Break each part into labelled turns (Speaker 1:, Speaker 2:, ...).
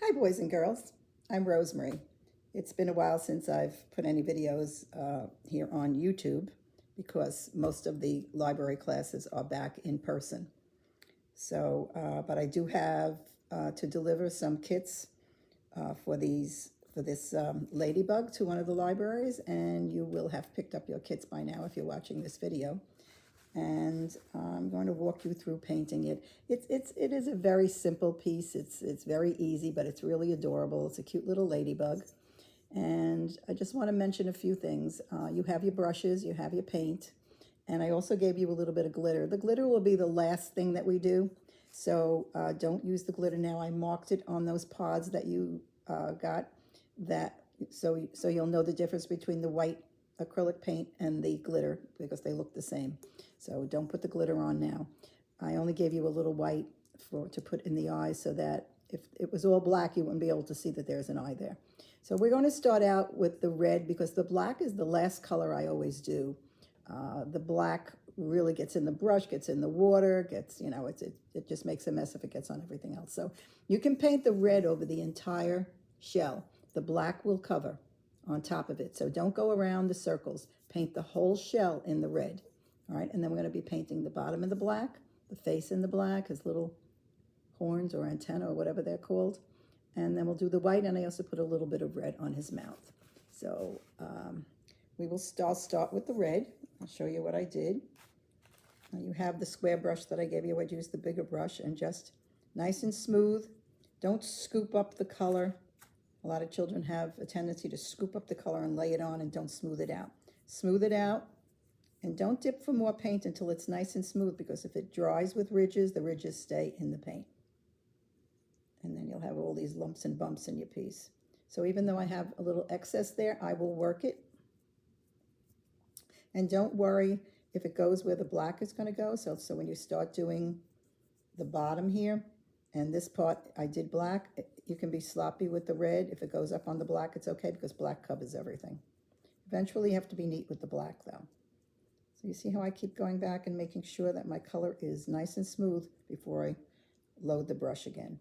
Speaker 1: Hi, boys and girls. I'm Rosemary. It's been a while since I've put any videos here on YouTube because most of the library classes are back in person. So, but I do have to deliver some kits for this ladybug to one of the libraries, and you will have picked up your kits by now if you're watching this video. And I'm going to walk you through painting it. It is a very simple piece. It's very easy, but it's really adorable. It's a cute little ladybug. And I just want to mention a few things. You have your brushes, you have your paint, and I also gave you a little bit of glitter. The glitter will be the last thing that we do, so don't use the glitter now. I marked it on those pods that you got, so you'll know the difference between the white acrylic paint and the glitter because they look the same. So don't put the glitter on now. I only gave you a little white to put in the eyes so that if it was all black, you wouldn't be able to see that there's an eye there. So we're going to start out with the red because the black is the last color I always do. The black really gets in the brush, gets in the water, it just makes a mess if it gets on everything else. So you can paint the red over the entire shell. The black will cover on top of it. So don't go around the circles. Paint the whole shell in the red. All right, and then we're going to be painting the bottom in the black, the face in the black, his little horns or antenna or whatever they're called. And then we'll do the white, and I also put a little bit of red on his mouth. So I'll start with the red. I'll show you what I did. Now you have the square brush that I gave you. I'd use the bigger brush and just nice and smooth. Don't scoop up the color. A lot of children have a tendency to scoop up the color and lay it on and don't smooth it out. Smooth it out, and don't dip for more paint until it's nice and smooth, because if it dries with ridges, the ridges stay in the paint. And then you'll have all these lumps and bumps in your piece. So even though I have a little excess there, I will work it. And don't worry if it goes where the black is going to go. So when you start doing the bottom here, and this part I did black, you can be sloppy with the red. If it goes up on the black, it's okay because black covers everything. Eventually you have to be neat with the black though. So you see how I keep going back and making sure that my color is nice and smooth before I load the brush again.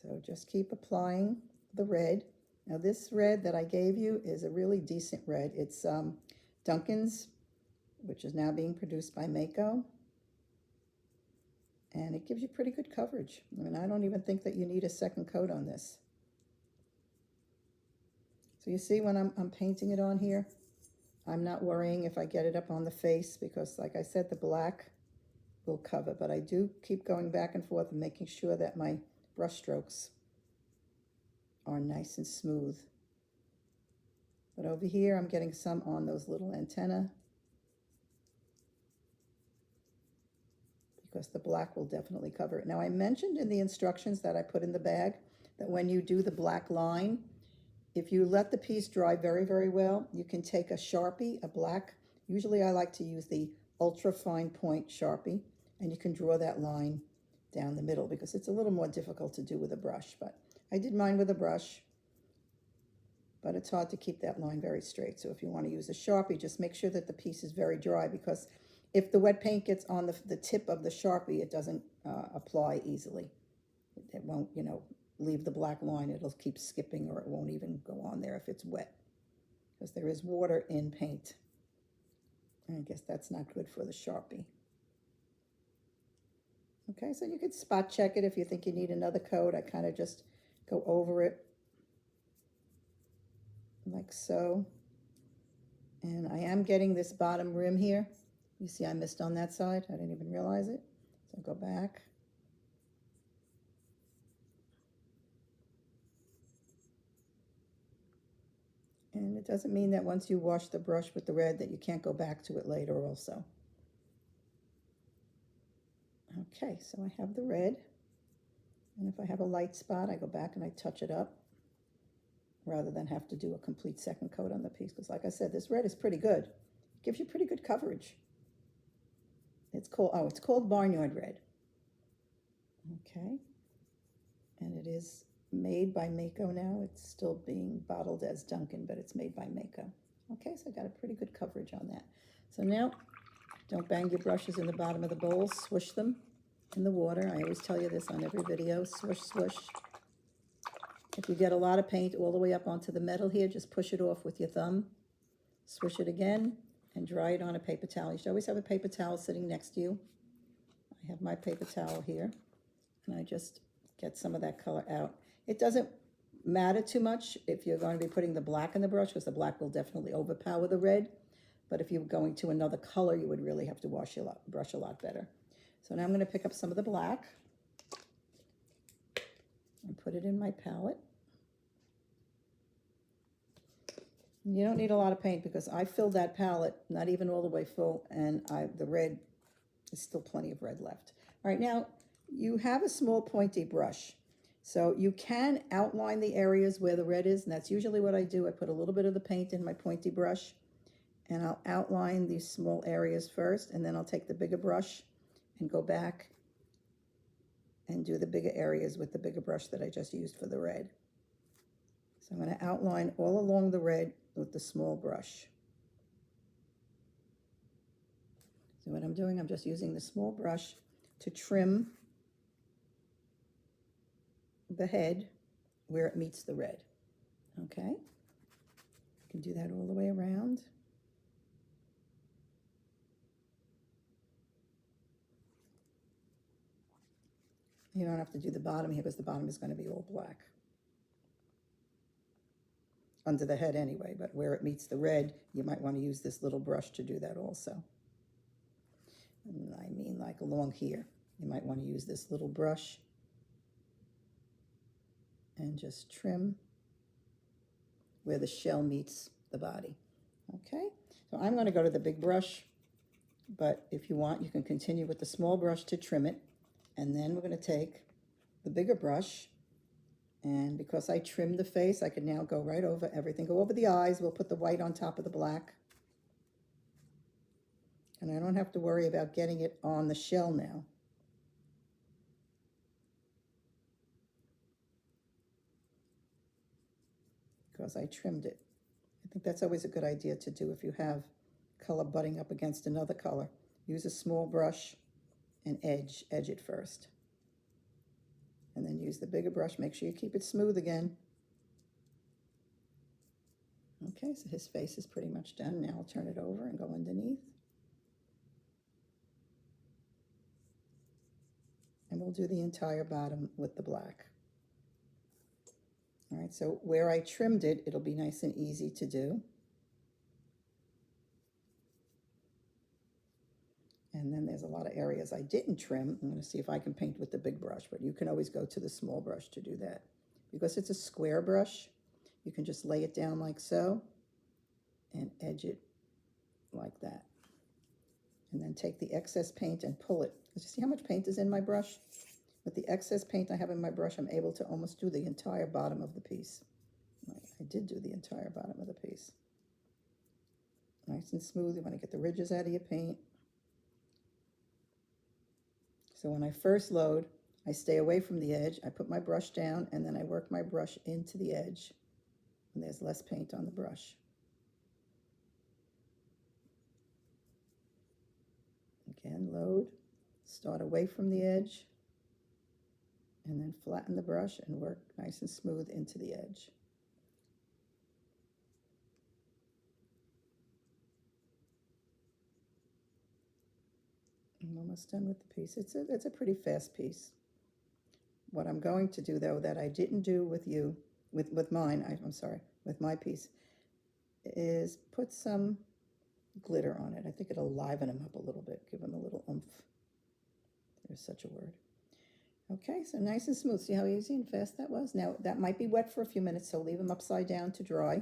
Speaker 1: So just keep applying the red. Now this red that I gave you is a really decent red. It's Dunkin's, which is now being produced by Mako. And it gives you pretty good coverage. I mean, I don't even think that you need a second coat on this. So you see when I'm painting it on here, I'm not worrying if I get it up on the face because, like I said, the black will cover. But I do keep going back and forth and making sure that my brush strokes are nice and smooth. But over here, I'm getting some on those little antennae because the black will definitely cover it. Now, I mentioned in the instructions that I put in the bag that when you do the black line, if you let the piece dry very, very well, you can take a Sharpie, a black. Usually I like to use the ultra fine point Sharpie, and you can draw that line down the middle because it's a little more difficult to do with a brush. But I did mine with a brush, but it's hard to keep that line very straight. So if you want to use a Sharpie, just make sure that the piece is very dry, because if the wet paint gets on the tip of the Sharpie, it doesn't apply easily. It won't, leave the black line. It'll keep skipping, or it won't even go on there if it's wet, because there is water in paint. I guess that's not good for the Sharpie. Okay, so you could spot check it if you think you need another coat. I kind of just go over it like so. And I am getting this bottom rim here. You see I missed on that side. I didn't even realize it. So go back. And it doesn't mean that once you wash the brush with the red that you can't go back to it later also. Okay, so I have the red. And if I have a light spot, I go back and I touch it up rather than have to do a complete second coat on the piece. Because like I said, this red is pretty good. It gives you pretty good coverage. It's called Barnyard Red. Okay. And it is made by Mako now. It's still being bottled as Dunkin', but it's made by Mako. Okay, so I got a pretty good coverage on that. So now, don't bang your brushes in the bottom of the bowl. Swish them in the water. I always tell you this on every video, swish, swish. If you get a lot of paint all the way up onto the metal here, just push it off with your thumb, swish it again, and dry it on a paper towel. You should always have a paper towel sitting next to you. I have my paper towel here, and I just get some of that color out. It doesn't matter too much if you're going to be putting the black in the brush, because the black will definitely overpower the red. But if you're going to another color, you would really have to wash your brush a lot better. So now I'm going to pick up some of the black and put it in my palette. You don't need a lot of paint because I filled that palette, not even all the way full, and the red is still plenty of red left. All right, now you have a small pointy brush. So you can outline the areas where the red is, and that's usually what I do. I put a little bit of the paint in my pointy brush, and I'll outline these small areas first, and then I'll take the bigger brush and go back and do the bigger areas with the bigger brush that I just used for the red. So I'm going to outline all along the red with the small brush. So what I'm doing, I'm just using the small brush to trim the head where it meets the red. Okay? You can do that all the way around. You don't have to do the bottom here because the bottom is going to be all black. Under the head anyway, but where it meets the red, you might want to use this little brush to do that also. And I mean like along here. You might want to use this little brush and just trim where the shell meets the body. Okay, so I'm going to go to the big brush, but if you want, you can continue with the small brush to trim it. And then we're going to take the bigger brush, and because I trimmed the face, I can now go right over everything. Go over the eyes. We'll put the white on top of the black. And I don't have to worry about getting it on the shell now. Because I trimmed it. I think that's always a good idea to do if you have color butting up against another color. Use a small brush and edge it first. And then use the bigger brush. Make sure you keep it smooth again. Okay, so his face is pretty much done. Now I'll turn it over and go underneath. And we'll do the entire bottom with the black. All right, so where I trimmed it, it'll be nice and easy to do. And then there's a lot of areas I didn't trim. I'm going to see if I can paint with the big brush, but you can always go to the small brush to do that. Because it's a square brush, you can just lay it down like so and edge it like that. And then take the excess paint and pull it. You see how much paint is in my brush? With the excess paint I have in my brush, I'm able to almost do the entire bottom of the piece. I did do the entire bottom of the piece. Nice and smooth. You want to get the ridges out of your paint. So when I first load, I stay away from the edge. I put my brush down, and then I work my brush into the edge. And there's less paint on the brush. Again, load. Start away from the edge. And then flatten the brush and work nice and smooth into the edge. I'm almost done with the piece. It's a pretty fast piece. What I'm going to do, though, that I didn't do with my piece, is put some glitter on it. I think it'll liven them up a little bit, give them a little oomph. There's such a word. Okay, so nice and smooth. See how easy and fast that was? Now, that might be wet for a few minutes, so leave them upside down to dry.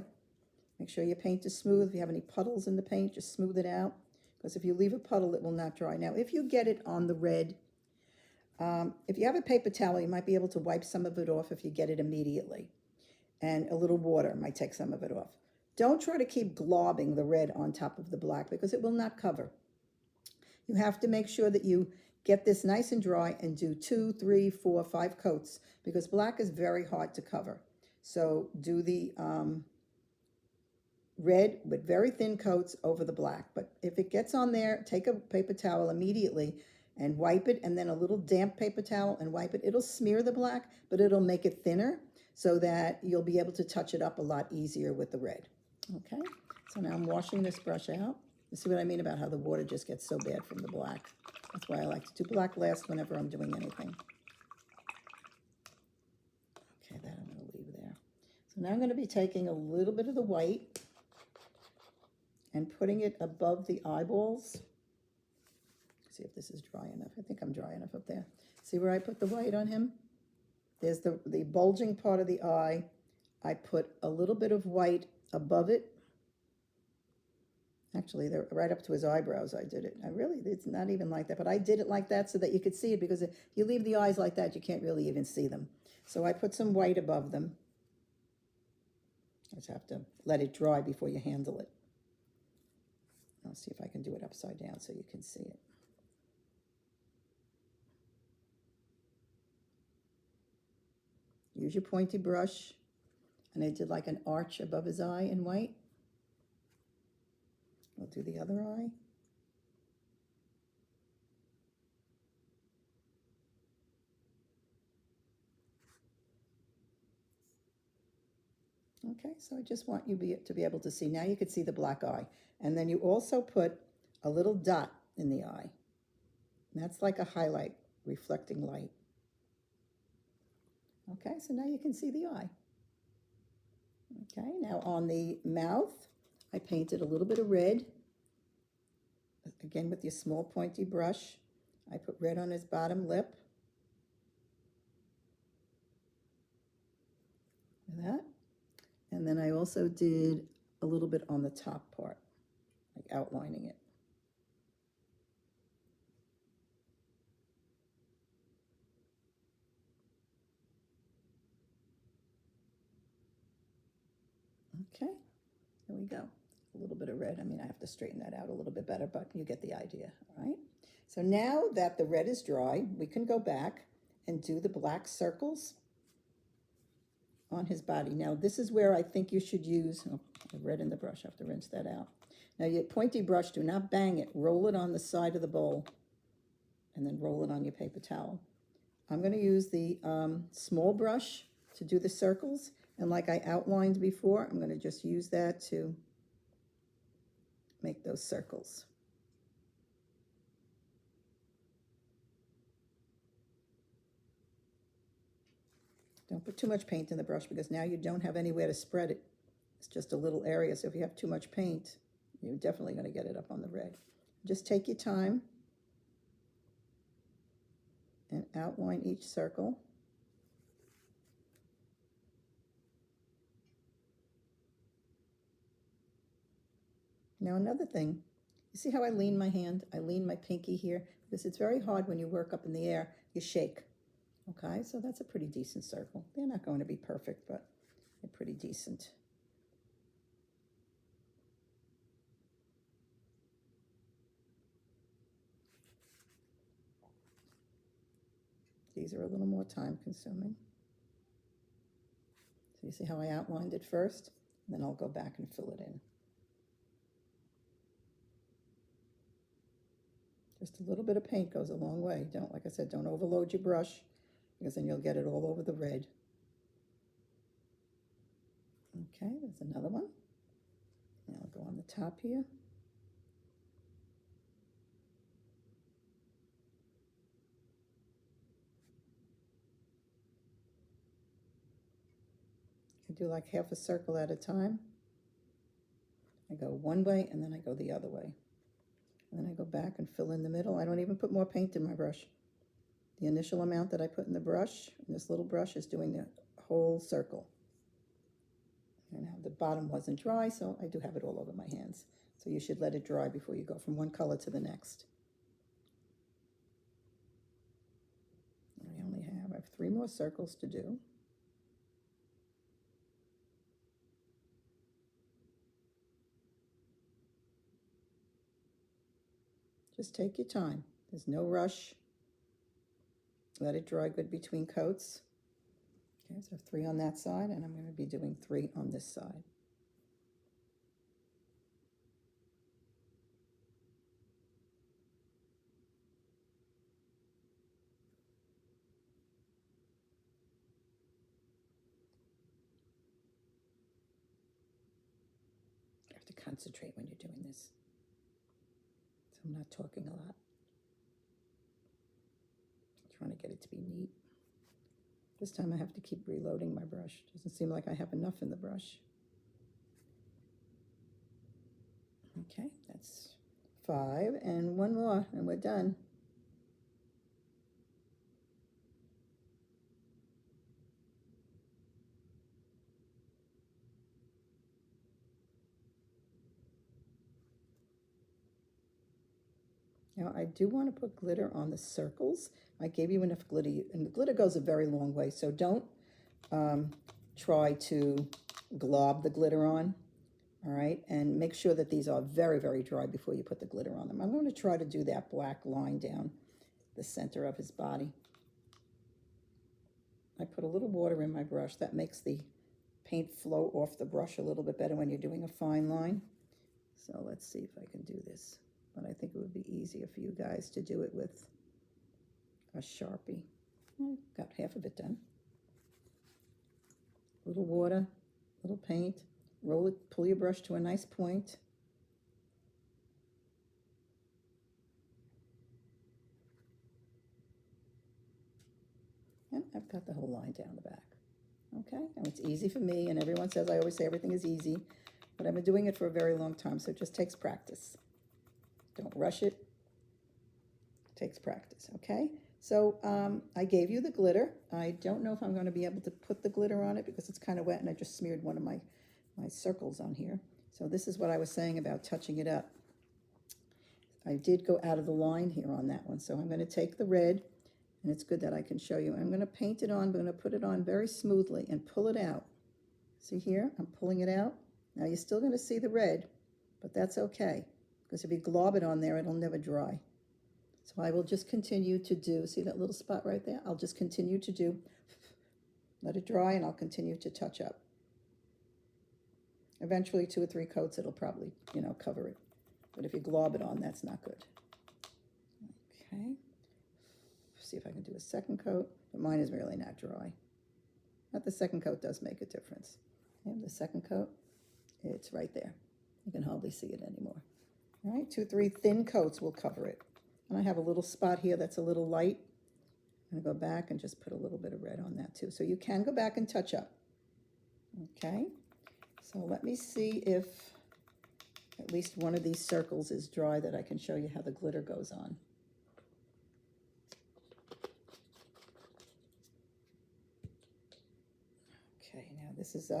Speaker 1: Make sure your paint is smooth. If you have any puddles in the paint, just smooth it out. Because if you leave a puddle, it will not dry. Now, if you get it on the red, if you have a paper towel, you might be able to wipe some of it off if you get it immediately. And a little water might take some of it off. Don't try to keep globbing the red on top of the black because it will not cover. You have to make sure that you get this nice and dry and do 2, 3, 4, 5 coats because black is very hard to cover. So do the red with very thin coats over the black. But if it gets on there, take a paper towel immediately and wipe it, and then a little damp paper towel and wipe it. It'll smear the black, but it'll make it thinner so that you'll be able to touch it up a lot easier with the red. Okay, so now I'm washing this brush out. You see what I mean about how the water just gets so bad from the black. That's why I like to do black last whenever I'm doing anything. Okay, that I'm going to leave there. So now I'm going to be taking a little bit of the white and putting it above the eyeballs. See if this is dry enough. I think I'm dry enough up there. See where I put the white on him? There's the bulging part of the eye. I put a little bit of white above it. Actually, they're right up to his eyebrows. I did it. It's not even like that, but I did it like that so that you could see it, because if you leave the eyes like that, you can't really even see them. So I put some white above them. I just have to let it dry before you handle it. I'll see if I can do it upside down so you can see it. Use your pointy brush, and I did like an arch above his eye in white. I'll do the other eye. Okay, so I just want you to be able to see. Now you can see the black eye. And then you also put a little dot in the eye. And that's like a highlight, reflecting light. Okay, so now you can see the eye. Okay, now on the mouth, I painted a little bit of red. Again, with your small pointy brush, I put red on his bottom lip. Like that. And then I also did a little bit on the top part, like outlining it. Okay, there we go. A little bit of red. I mean, I have to straighten that out a little bit better, but you get the idea, all right? So now that the red is dry, we can go back and do the black circles on his body. Now, this is where I think you should use, the red in the brush, I have to rinse that out. Now, your pointy brush, do not bang it. Roll it on the side of the bowl, and then roll it on your paper towel. I'm going to use the small brush to do the circles, and like I outlined before, I'm going to just use that to make those circles. Don't put too much paint in the brush, because now you don't have anywhere to spread it. It's just a little area, so if you have too much paint, you're definitely going to get it up on the red. Just take your time and outline each circle. Now another thing, you see how I lean my hand? I lean my pinky here, because it's very hard when you work up in the air, you shake. Okay, so that's a pretty decent circle. They're not going to be perfect, but they're pretty decent. These are a little more time consuming. So you see how I outlined it first? And then I'll go back and fill it in. Just a little bit of paint goes a long way. Don't, like I said, don't overload your brush, because then you'll get it all over the red. Okay, there's another one. Now I'll go on the top here. I do like half a circle at a time. I go one way and then I go the other way. And then I go back and fill in the middle. I don't even put more paint in my brush. The initial amount that I put in the brush, in this little brush, is doing the whole circle. And now the bottom wasn't dry, so I do have it all over my hands. So you should let it dry before you go from one color to the next. I have 3 more circles to do. Just take your time. There's no rush. Let it dry good between coats. Okay, so I have 3 on that side, and I'm going to be doing 3 on this side. concentrate when you're doing this. So I'm not talking a lot. Trying to get it to be neat. This time I have to keep reloading my brush. Doesn't seem like I have enough in the brush. Okay, that's 5 and 1 more and we're done. Now I do want to put glitter on the circles. I gave you enough glitter, and the glitter goes a very long way, so don't try to glob the glitter on, all right? And make sure that these are very, very dry before you put the glitter on them. I'm going to try to do that black line down the center of his body. I put a little water in my brush. That makes the paint flow off the brush a little bit better when you're doing a fine line. So let's see if I can do this. But I think it would be easier for you guys to do it with a Sharpie. I got half of it done. Little water, little paint, roll it, pull your brush to a nice point. And I've got the whole line down the back. Okay, and it's easy for me, and everyone says, I always say everything is easy, but I've been doing it for a very long time, so it just takes practice. Don't rush it. It takes practice, okay? So I gave you the glitter. I don't know if I'm going to be able to put the glitter on it because it's kind of wet and I just smeared one of my circles on here. So this is what I was saying about touching it up. I did go out of the line here on that one. So I'm going to take the red, and it's good that I can show you. I'm going to paint it on. I'm going to put it on very smoothly and pull it out. See here? I'm pulling it out. Now you're still going to see the red, but that's okay. Because if you glob it on there, it'll never dry. So I will just continue to do, see that little spot right there? I'll just continue to do, let it dry, and I'll continue to touch up. Eventually 2 or 3 coats, it'll probably, cover it. But if you glob it on, that's not good. Okay. See if I can do a second coat, but mine is really not dry. But the second coat does make a difference. And the second coat, it's right there. You can hardly see it anymore. All right, 2 or 3 thin coats will cover it. And I have a little spot here that's a little light. I'm going to go back and just put a little bit of red on that too. So you can go back and touch up. Okay, so let me see if at least one of these circles is dry that I can show you how the glitter goes on. Okay, now this is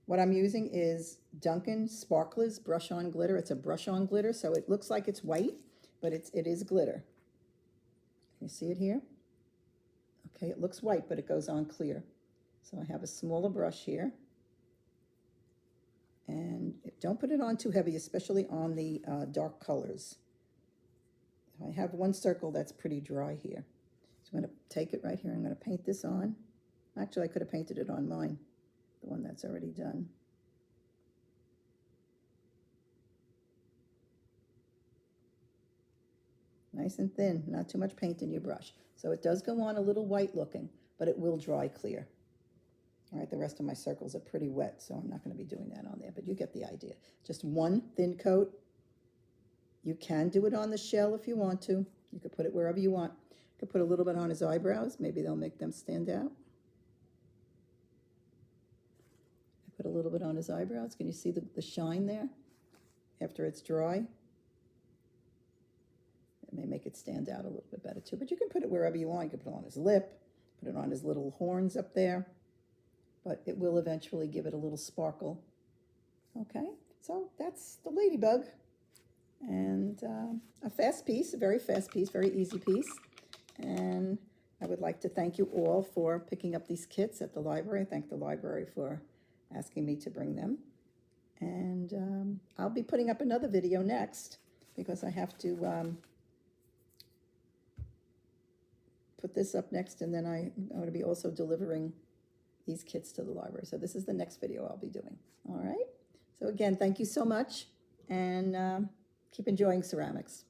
Speaker 1: what I'm using is Duncan Sparklers Brush On Glitter. It's a brush on glitter, so it looks like it's white, but it is glitter. Can you see it here? Okay, it looks white, but it goes on clear. So I have a smaller brush here. And don't put it on too heavy, especially on the dark colors. I have one circle that's pretty dry here. So I'm going to take it right here. I'm going to paint this on. Actually, I could have painted it on mine, the one that's already done. Nice and thin, not too much paint in your brush. So it does go on a little white looking, but it will dry clear. All right, the rest of my circles are pretty wet, so I'm not going to be doing that on there, but you get the idea. Just one thin coat. You can do it on the shell if you want to. You could put it wherever you want. You could put a little bit on his eyebrows. Maybe they'll make them stand out. I put a little bit on his eyebrows. Can you see the shine there after it's dry? It may make it stand out a little bit better too, but you can put it wherever you want. You can put it on his lip, put it on his little horns up there, but it will eventually give it a little sparkle. Okay, so that's the ladybug. And a fast piece, a very fast piece, very easy piece. And I would like to thank you all for picking up these kits at the library. Thank the library for asking me to bring them. And I'll be putting up another video next because I have to put this up next, and then I'm going to be also delivering these kits to the library. So this is the next video I'll be doing. All right. So again, thank you so much, and keep enjoying ceramics.